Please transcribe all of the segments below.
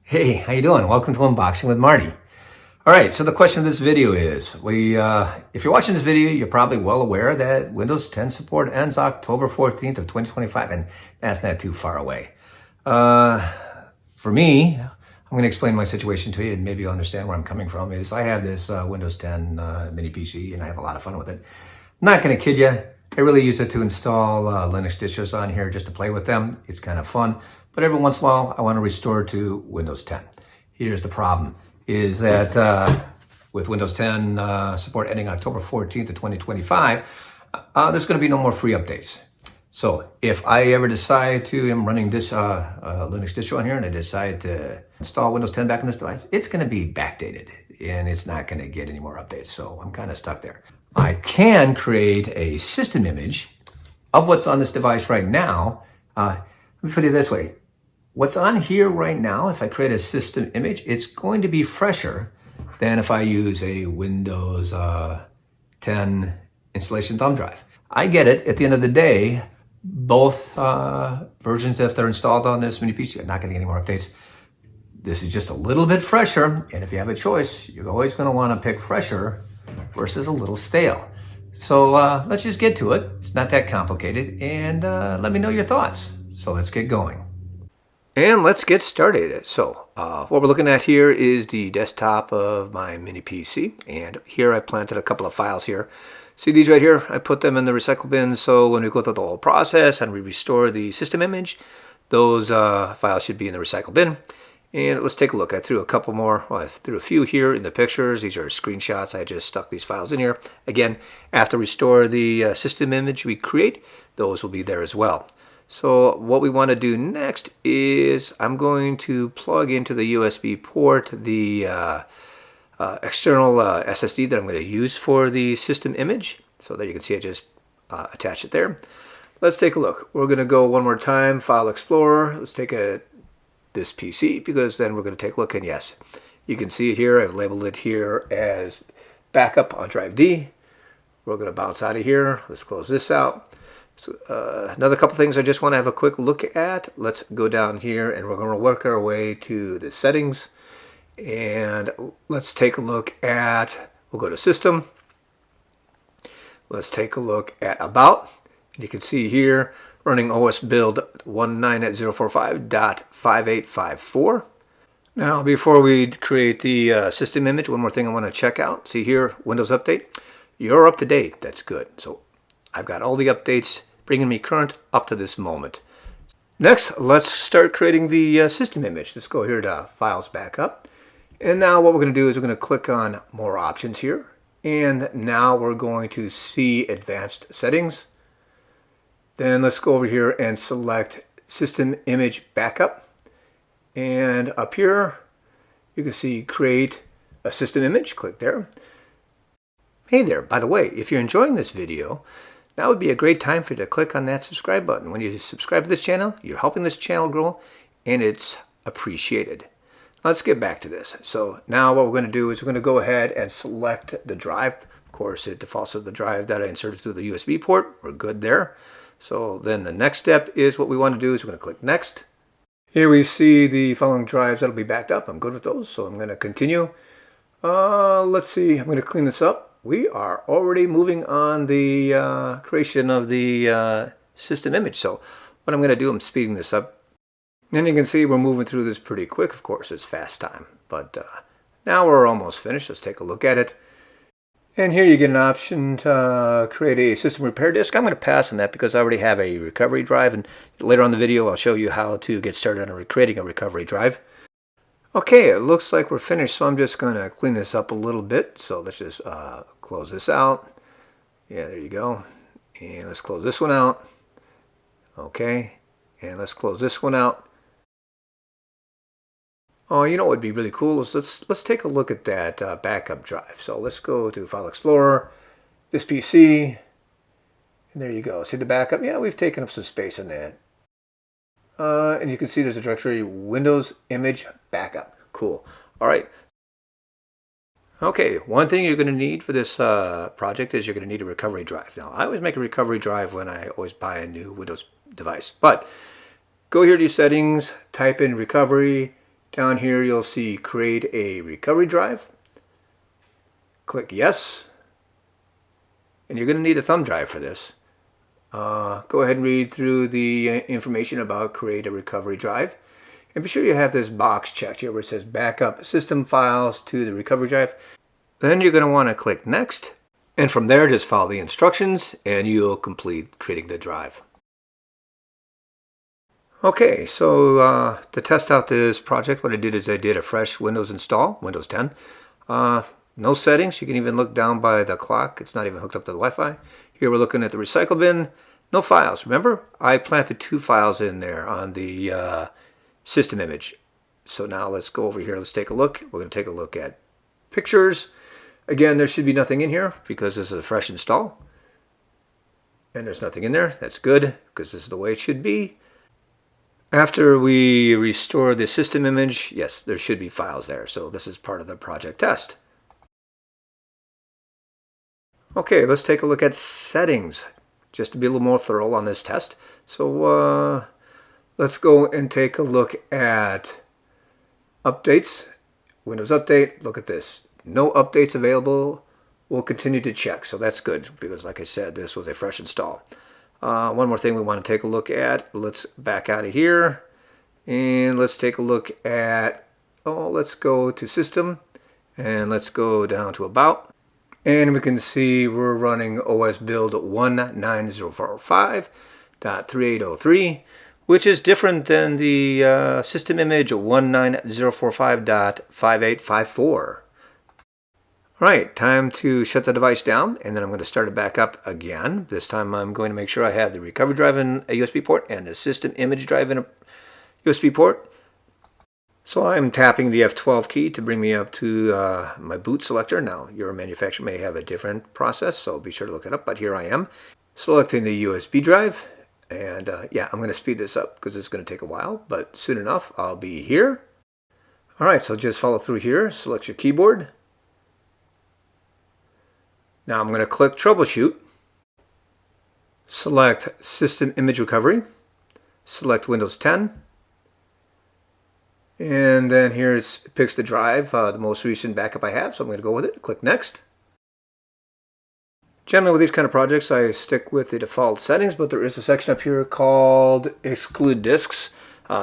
Hey, how you doing? Welcome to Unboxing with Marty. All right, so the question of this video is, if you're watching this video, you're probably well aware that Windows 10 support ends October 14th of 2025, and that's not too far away. For me, I'm going to explain my situation to you, and maybe you'll understand where I'm coming from. Is I have this Windows 10 mini PC, and I have a lot of fun with it. I'm not going to kid you. I really use it to install Linux distros on here just to play with them. It's kind of fun. But every once in a while, I want to restore to Windows 10. Here's the problem, is that with Windows 10 support ending October 14th of 2025, there's going to be no more free updates. So if I ever decide to, I'm running this Linux distro on here, and I decide to install Windows 10 back on this device, it's going to be backdated, and it's not going to get any more updates. So I'm kind of stuck there. I can create a system image of what's on this device right now. Let me put it this way. What's on here right now, if I create a system image, it's going to be fresher than if I use a Windows 10 installation thumb drive. I get it. At the end of the day, both versions, if they're installed on this mini PC, are not going to get any more updates. This is just a little bit fresher, and if you have a choice, you're always going to want to pick fresher versus a little stale. So let's just get to it. It's not that complicated, and let me know your thoughts. So let's get going. And let's get started. So what we're looking at here is the desktop of my mini PC. And here I planted a couple of files here. See these right here? I put them in the recycle bin. So when we go through the whole process and we restore the system image, those files should be in the recycle bin. And let's take a look. I threw a couple more. Well, I threw a few here in the pictures. These are screenshots. I just stuck these files in here. Again, after we restore the system image we create, those will be there as well. So what we want to do next is I'm going to plug into the USB port the external SSD that I'm going to use for the system image. So that you can see I just attached it there. Let's take a look. We're going to go one more time, File Explorer. Let's take this PC, because then we're going to take a look, and yes, you can see it here. I've labeled it here as backup on drive D. We're going to bounce out of here. Let's close this out. So another couple things I just want to have a quick look at. Let's go down here, and we're going to work our way to the settings, and let's take a look at, we'll go to System. Let's take a look at About. And you can see here running OS build 19045.5854. Now before we create the system image, one more thing I want to check out. See here, Windows Update. You're up to date. That's good. So I've got all the updates bringing me current up to this moment. Next, let's start creating the system image. Let's go here to Files Backup. And now what we're going to do is we're going to click on More Options here. And now we're going to see Advanced Settings. Then let's go over here and select System Image Backup. And up here, you can see Create a System Image. Click there. Hey there, by the way, if you're enjoying this video, now would be a great time for you to click on that subscribe button. When you subscribe to this channel, you're helping this channel grow, and it's appreciated. Let's get back to this. So now what we're going to do is we're going to go ahead and select the drive. Of course, it defaults to the drive that I inserted through the USB port. We're good there. So then the next step is what we want to do is we're going to click Next. Here we see the following drives that'll be backed up. I'm good with those, so I'm going to continue. Let's see, I'm going to clean this up. We are already moving on the creation of the system image. So what I'm going to do, I'm speeding this up. And you can see we're moving through this pretty quick. Of course, it's fast time. But now we're almost finished. Let's take a look at it. And here you get an option to create a system repair disk. I'm going to pass on that because I already have a recovery drive. And later on in the video, I'll show you how to get started on creating a recovery drive. Okay, it looks like we're finished, so I'm just going to clean this up a little bit. So let's just close this out. Yeah, there you go. And let's close this one out. Okay, and let's close this one out. Oh, you know what would be really cool is let's take a look at that backup drive. So let's go to File Explorer, this PC, and there you go. See the backup? Yeah, we've taken up some space in that. And you can see there's a directory, Windows Image Backup. Cool. All right. Okay, one thing you're going to need for this project is you're going to need a recovery drive. Now, I always make a recovery drive when I always buy a new Windows device. But go here to your settings, type in recovery, Down here you'll see create a recovery drive. Click yes. And you're going to need a thumb drive for this. Go ahead and read through the information about create a recovery drive. And be sure you have this box checked here where it says backup system files to the recovery drive. Then you're going to want to click next. And from there, just follow the instructions and you'll complete creating the drive. Okay, so to test out this project, what I did is I did a fresh Windows install, Windows 10. No settings. You can even look down by the clock. It's not even hooked up to the Wi-Fi. Here we're looking at the recycle bin. No files. Remember, I planted 2 files in there on the system image. So now let's go over here. Let's take a look. We're going to take a look at pictures. Again, there should be nothing in here because this is a fresh install. And there's nothing in there. That's good because this is the way it should be. After we restore the system image, yes, there should be files there. So this is part of the project test. Okay, let's take a look at settings, just to be a little more thorough on this test. So let's go and take a look at updates. Windows Update, look at this. No updates available. We'll continue to check, so that's good because like I said, this was a fresh install. One more thing we want to take a look at. Let's back out of here and let's take a look at, let's go to System and let's go down to About. And we can see we're running OS build 19045.3803, which is different than the system image 19045.5854. All right, time to shut the device down, and then I'm going to start it back up again. This time I'm going to make sure I have the recovery drive in a USB port and the system image drive in a USB port. So I'm tapping the F12 key to bring me up to my boot selector. Now, your manufacturer may have a different process, so be sure to look it up. But here I am, selecting the USB drive. And yeah, I'm going to speed this up because it's going to take a while, but soon enough, I'll be here. All right, so just follow through here. Select your keyboard. Now I'm going to click Troubleshoot. Select System Image Recovery. Select Windows 10. And then here it picks the drive, the most recent backup I have, so I'm going to go with it. Click Next. Generally with these kind of projects I stick with the default settings, but there is a section up here called Exclude Disks.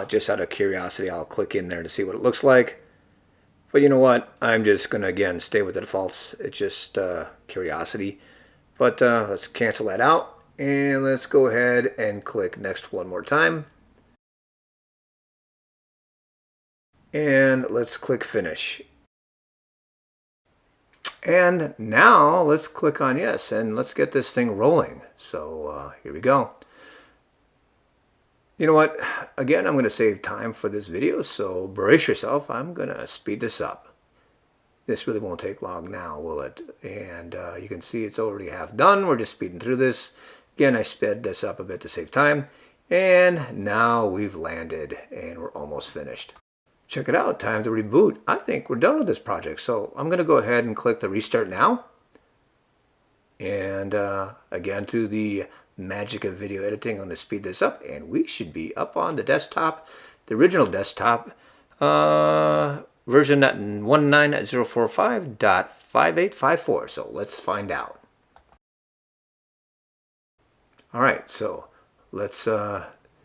Just out of curiosity, I'll click in there to see what it looks like. But you know what? I'm just going to, again, stay with the defaults. It's just curiosity. But let's cancel that out. And let's go ahead and click Next one more time. And let's click Finish. And now let's click on Yes. And let's get this thing rolling. So here we go. You know what? Again, I'm going to save time for this video, so brace yourself. I'm going to speed this up. This really won't take long now, will it? And you can see it's already half done. We're just speeding through this. Again, I sped this up a bit to save time. And now we've landed, and we're almost finished. Check it out. Time to reboot. I think we're done with this project, so I'm going to go ahead and click the Restart Now. And again, to the magic of video editing, I'm going to speed this up, and we should be up on the desktop, the original desktop, version 19045.5854. So let's find out. All right, so let's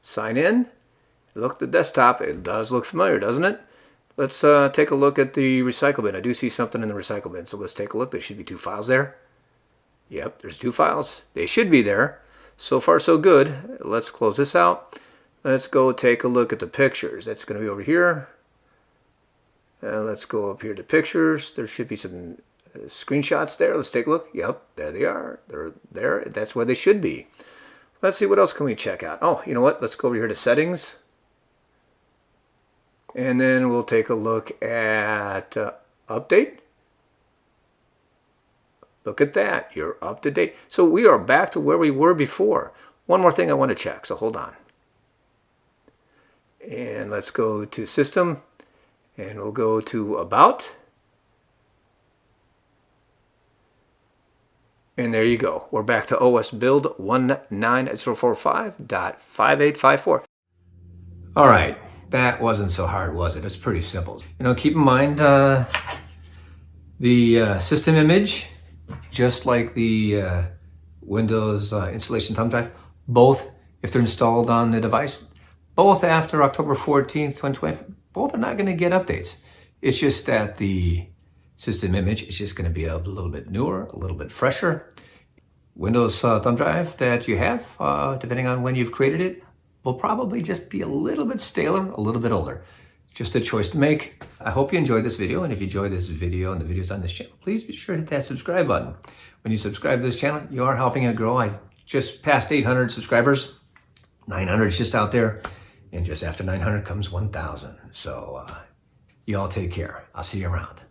sign in. Look at the desktop. It does look familiar, doesn't it? Let's take a look at the recycle bin. I do see something in the recycle bin, so let's take a look. There should be 2 files there. Yep, there's 2 files. They should be there. So far, so good. Let's close this out. Let's go take a look at the pictures. That's going to be over here. Let's go up here to pictures. There should be some screenshots there. Let's take a look. Yep, there they are. They're there. That's where they should be. Let's see, what else can we check out? Oh, you know what? Let's go over here to Settings. And then we'll take a look at Update. Look at that. You're up to date. So we are back to where we were before. One more thing I want to check, so hold on. And let's go to System, and we'll go to About. And there you go. We're back to OS build 19045.5854. All right. That wasn't so hard, was it? It's pretty simple. Keep in mind the system image, just like the Windows installation thumb drive, both, if they're installed on the device, both after October 14th, 2020, both are not going to get updates. It's just that the system image is just going to be a little bit newer, a little bit fresher. Windows thumb drive that you have, depending on when you've created it, will probably just be a little bit staler, a little bit older. Just a choice to make. I hope you enjoyed this video, and if you enjoyed this video and the videos on this channel, please be sure to hit that subscribe button. When you subscribe to this channel, you are helping it grow. I just passed 800 subscribers. 900 is just out there, and just after 900 comes 1,000. So you all take care. I'll see you around.